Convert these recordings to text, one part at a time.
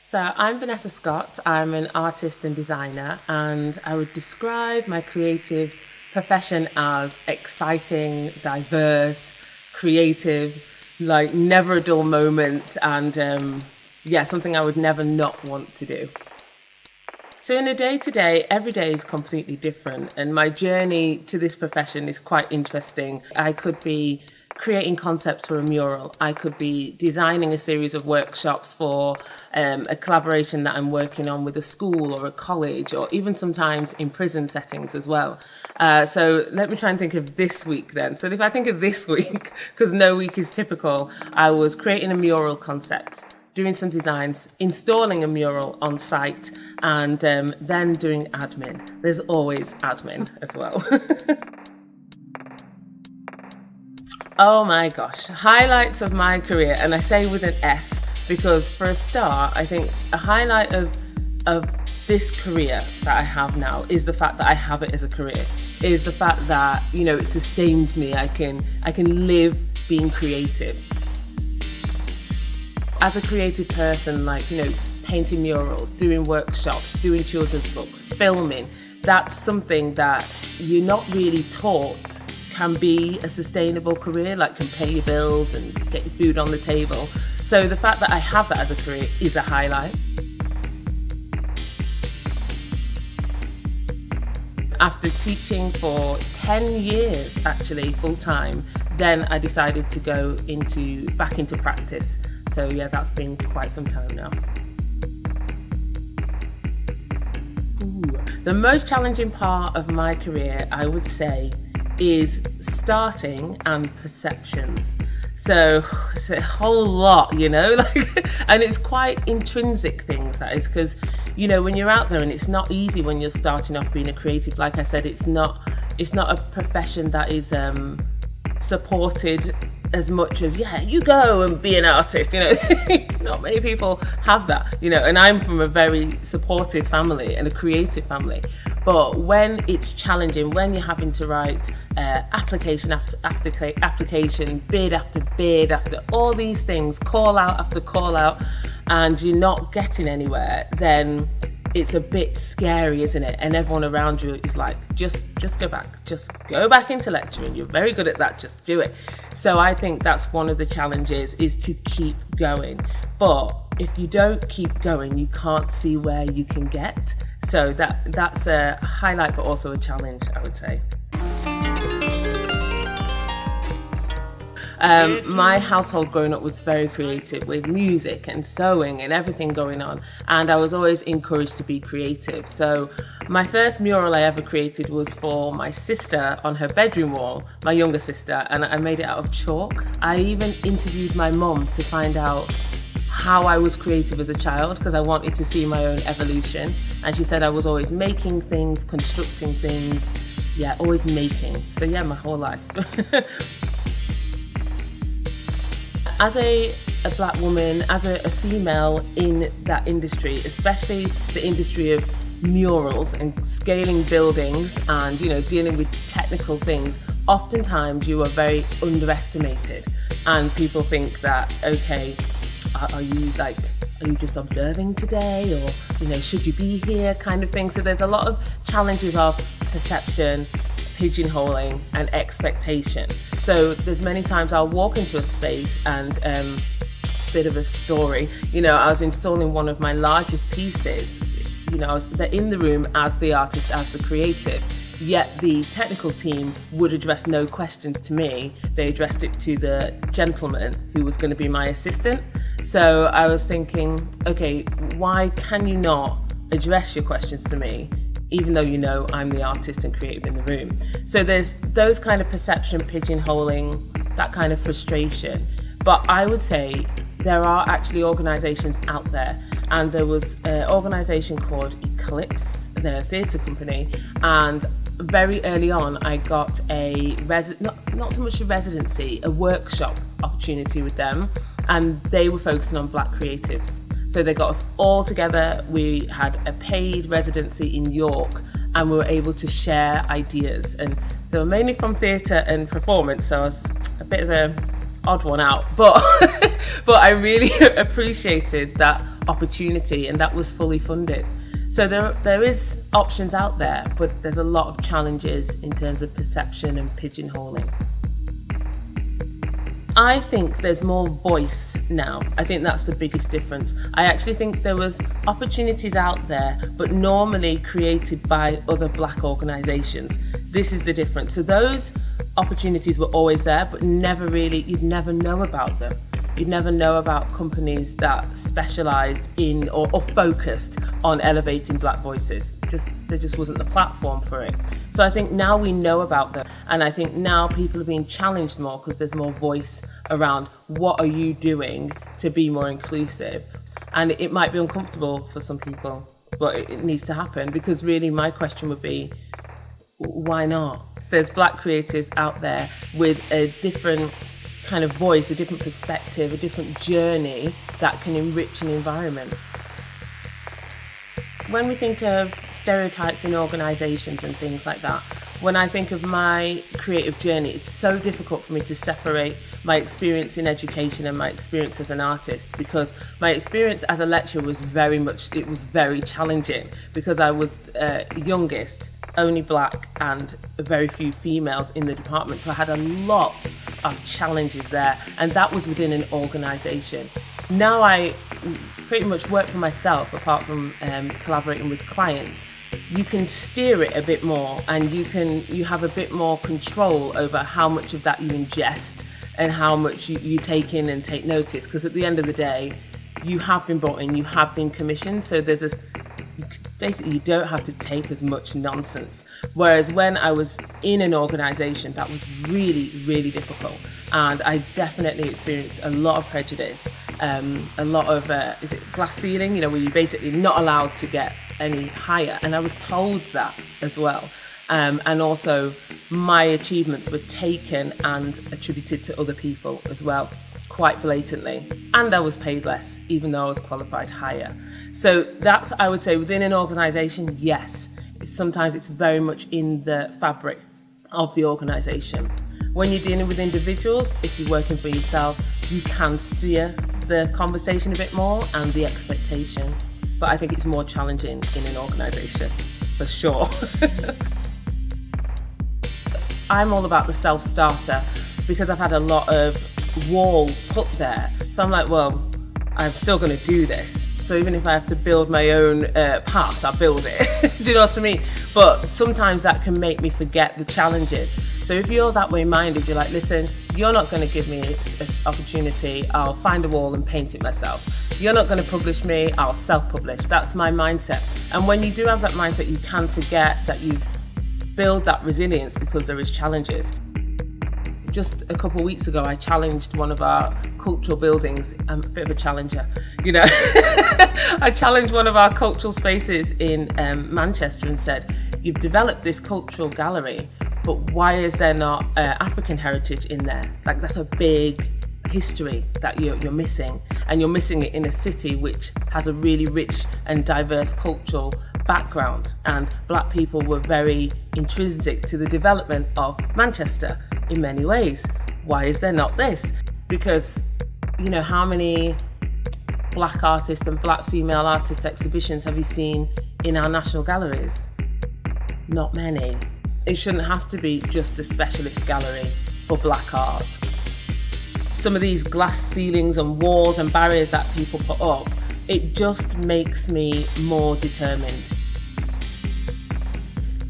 So I'm Venessa Scott. I'm an artist and designer, and I would describe my creative profession as exciting, diverse, creative, like never a dull moment, and something I would never not want to do. So in a day-to-day, every day is completely different, and my journey to this profession is quite interesting. I could be creating concepts for a mural. I could be designing a series of workshops for a collaboration that I'm working on with a school or a college, or even sometimes in prison settings as well. So let me try and think of this week then. So if I think of this week, because no week is typical, I was creating a mural concept, doing some designs, installing a mural on site, and then doing admin. There's always admin as well. Oh my gosh, highlights of my career, and I say with an S because for a start, I think a highlight of this career that I have now is the fact that I have it as a career, is the fact that, you know, it sustains me. I can live being creative. As a creative person, like, you know, painting murals, doing workshops, doing children's books, filming, that's something that you're not really taught can be a sustainable career, like can pay your bills and get your food on the table. So the fact that I have that as a career is a highlight. After teaching for 10 years, actually, full time, then I decided to go back into practice. So yeah, that's been quite some time now. The most challenging part of my career, I would say, is starting and perceptions. So it's a whole lot, you know, and it's quite intrinsic things, that is, because, you know, when you're out there, and it's not easy when you're starting off being a creative. Like I said, it's not a profession that is supported as much as, yeah, you go and be an artist, you know. Not many people have that, you know, and I'm from a very supportive family and a creative family. But when it's challenging, when you're having to write application after application, bid after bid, after all these things, call out after call out, and you're not getting anywhere, then it's a bit scary, isn't it? And everyone around you is like, just go back into lecturing. You're very good at that, just do it. So I think that's one of the challenges, is to keep going. But if you don't keep going, you can't see where you can get. So that's a highlight, but also a challenge, I would say. My household growing up was very creative, with music and sewing and everything going on, and I was always encouraged to be creative. So my first mural I ever created was for my sister on her bedroom wall, my younger sister, and I made it out of chalk. I even interviewed my mum to find out how I was creative as a child, because I wanted to see my own evolution, and she said I was always making things, constructing things, yeah, always making. So yeah, my whole life. As a black woman, as a female in that industry, especially the industry of murals and scaling buildings and, you know, dealing with technical things, oftentimes you are very underestimated, and people think that, okay, are you just observing today, or, you know, should you be here, kind of thing. So there's a lot of challenges of perception, pigeonholing, and expectation. So there's many times I'll walk into a space and bit of a story, you know, I was installing one of my largest pieces, you know, they're in the room as the artist, as the creative, yet the technical team would address no questions to me. They addressed it to the gentleman who was going to be my assistant. So I was thinking, okay, why can you not address your questions to me, even though you know I'm the artist and creative in the room? So there's those kind of perception, pigeonholing, that kind of frustration. But I would say there are actually organisations out there, and there was an organisation called Eclipse, they're a theatre company, and very early on I got a not so much a residency, a workshop opportunity with them, and they were focusing on black creatives. So they got us all together, we had a paid residency in York, and we were able to share ideas, and they were mainly from theatre and performance, so I was a bit of a odd one out, but I really appreciated that opportunity, and that was fully funded. So there is options out there, but there's a lot of challenges in terms of perception and pigeonholing. I think there's more voice now. I think that's the biggest difference. I actually think there was opportunities out there, but normally created by other black organisations. This is the difference. So those opportunities were always there, but you'd never know about them. You'd never know about companies that specialised in or focused on elevating black voices. There just wasn't the platform for it. So I think now we know about them, and I think now people are being challenged more because there's more voice around what are you doing to be more inclusive. And it might be uncomfortable for some people, but it needs to happen, because really my question would be, why not? There's black creatives out there with a different kind of voice, a different perspective, a different journey that can enrich an environment. When we think of stereotypes in organisations and things like that, when I think of my creative journey, it's so difficult for me to separate my experience in education and my experience as an artist, because my experience as a lecturer was very challenging, because I was youngest, only black, and very few females in the department. So I had a lot of challenges there, and that was within an organisation. Now I pretty much work for myself, apart from collaborating with clients. You can steer it a bit more, and you have a bit more control over how much of that you ingest and how much you take in and take notice, because at the end of the day, you have been brought in, you have been commissioned, so basically you don't have to take as much nonsense. Whereas when I was in an organisation, that was really, really difficult, and I definitely experienced a lot of prejudice, a lot of is it glass ceiling, where you're basically not allowed to get any higher, and I was told that as well. And also my achievements were taken and attributed to other people as well, quite blatantly. And I was paid less, even though I was qualified higher. So that's, I would say, within an organisation, yes, sometimes it's very much in the fabric of the organisation. When you're dealing with individuals, if you're working for yourself, you can steer the conversation a bit more and the expectation. But I think it's more challenging in an organisation, for sure. I'm all about the self-starter, because I've had a lot of walls put there. So I'm like, well, I'm still going to do this. So even if I have to build my own path, I'll build it. Do you know what I mean? But sometimes that can make me forget the challenges. So if you're that way minded, you're like, listen, you're not going to give me an opportunity, I'll find a wall and paint it myself. You're not going to publish me, I'll self-publish. That's my mindset. And when you do have that mindset, you can forget that you build that resilience because there is challenges. Just a couple of weeks ago, I challenged one of our cultural buildings. I'm a bit of a challenger, I challenged one of our cultural spaces in Manchester and said, you've developed this cultural gallery, but why is there not African heritage in there? Like, that's a big history that you're missing, and you're missing it in a city which has a really rich and diverse cultural background, and black people were very intrinsic to the development of Manchester in many ways. Why is there not this? Because how many black artist and black female artist exhibitions have you seen in our national galleries? Not many. It shouldn't have to be just a specialist gallery for black art. Some of these glass ceilings and walls and barriers that people put up, it just makes me more determined.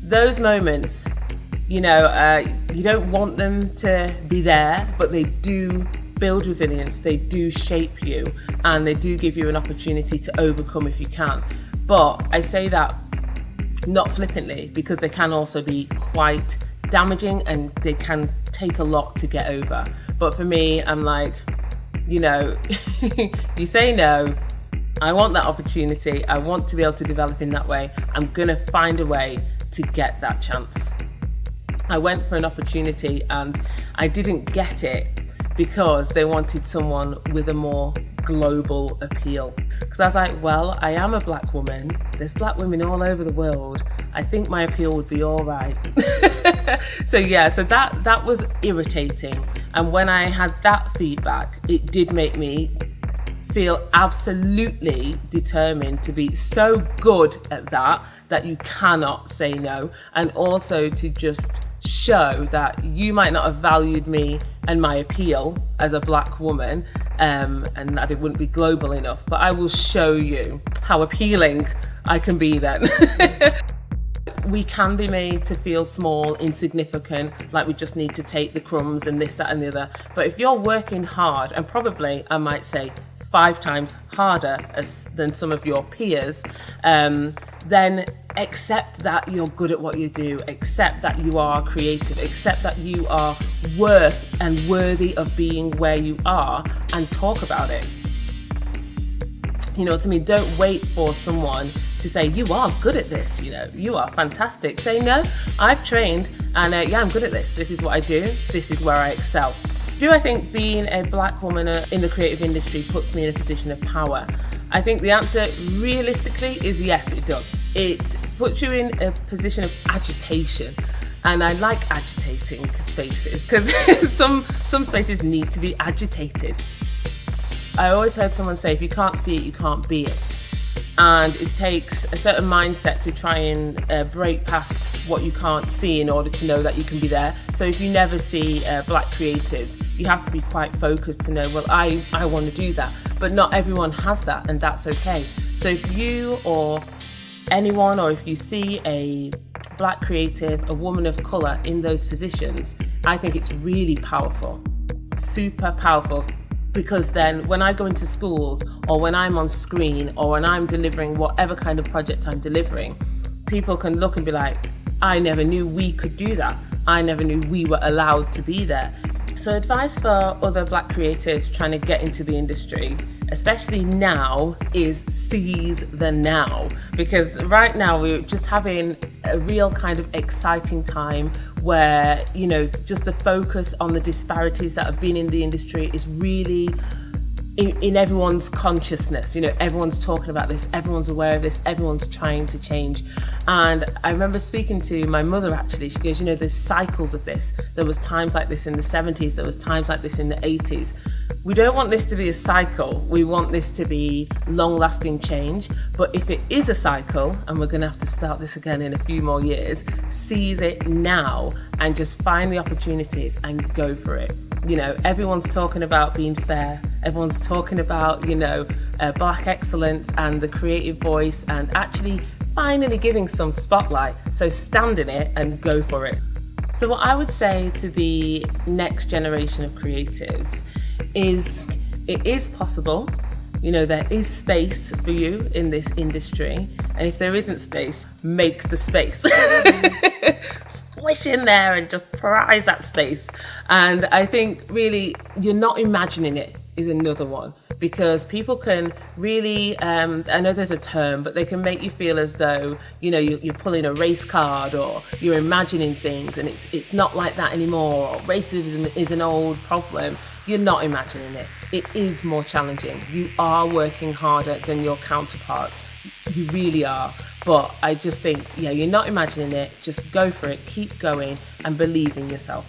Those moments, you don't want them to be there, but they do build resilience, they do shape you, and they do give you an opportunity to overcome if you can. But I say that not flippantly, because they can also be quite damaging and they can take a lot to get over. But for me, I'm like, you say no, I want that opportunity, I want to be able to develop in that way, I'm gonna find a way to get that chance. I went for an opportunity and I didn't get it because they wanted someone with a more global appeal. Because I was like, well, I am a black woman, there's black women all over the world, I think my appeal would be all right. So that was irritating. And when I had that feedback, it did make me feel absolutely determined to be so good at that you cannot say no, and also to just show that you might not have valued me and my appeal as a black woman, and that it wouldn't be global enough, but I will show you how appealing I can be then. We can be made to feel small, insignificant, like we just need to take the crumbs and this, that and the other. But if you're working hard, and probably I might say 5 times harder than some of your peers, then accept that you're good at what you do, accept that you are creative, accept that you are worth and worthy of being where you are, and talk about it. You know, to me, don't wait for someone to say, you are good at this, you know, you are fantastic. Say, no, I've trained and yeah, I'm good at this. This is what I do. This is where I excel. Do I think being a black woman in the creative industry puts me in a position of power? I think the answer realistically is yes, it does. It puts you in a position of agitation. And I like agitating spaces because some spaces need to be agitated. I always heard someone say, if you can't see it, you can't be it. And it takes a certain mindset to try and break past what you can't see in order to know that you can be there. So if you never see black creatives, you have to be quite focused to know, well, I want to do that. But not everyone has that, and that's okay. So if you or anyone, or if you see a black creative, a woman of colour in those positions, I think it's really powerful, super powerful. Because then when I go into schools, or when I'm on screen, or when I'm delivering whatever kind of project I'm delivering, people can look and be like, I never knew we could do that. I never knew we were allowed to be there. So advice for other black creatives trying to get into the industry, especially now, is seize the now. Because right now we're just having a real kind of exciting time where, you know, just the focus on the disparities that have been in the industry is really in everyone's consciousness. You know, everyone's talking about this, everyone's aware of this, everyone's trying to change. And I remember speaking to my mother actually, she goes, you know, there's cycles of this. There was times like this in the 70s, there was times like this in the 80s. We don't want this to be a cycle, we want this to be long-lasting change. But if it is a cycle, and we're gonna have to start this again in a few more years, seize it now and just find the opportunities and go for it. You know, everyone's talking about being fair, everyone's talking about, you know, black excellence and the creative voice, and actually finally giving some spotlight. So stand in it and go for it. So what I would say to the next generation of creatives is, it is possible. You know, there is space for you in this industry, and if there isn't space, make the space. Squish in there and just prize that space. And I think really, you're not imagining it is another one, because people can really, I know there's a term, but they can make you feel as though, you know, you're pulling a race card, or you're imagining things, and it's not like that anymore, or racism is an old problem. You're not imagining it. It is more challenging. You are working harder than your counterparts. You really are. But I just think, yeah, you're not imagining it. Just go for it, keep going, and believe in yourself.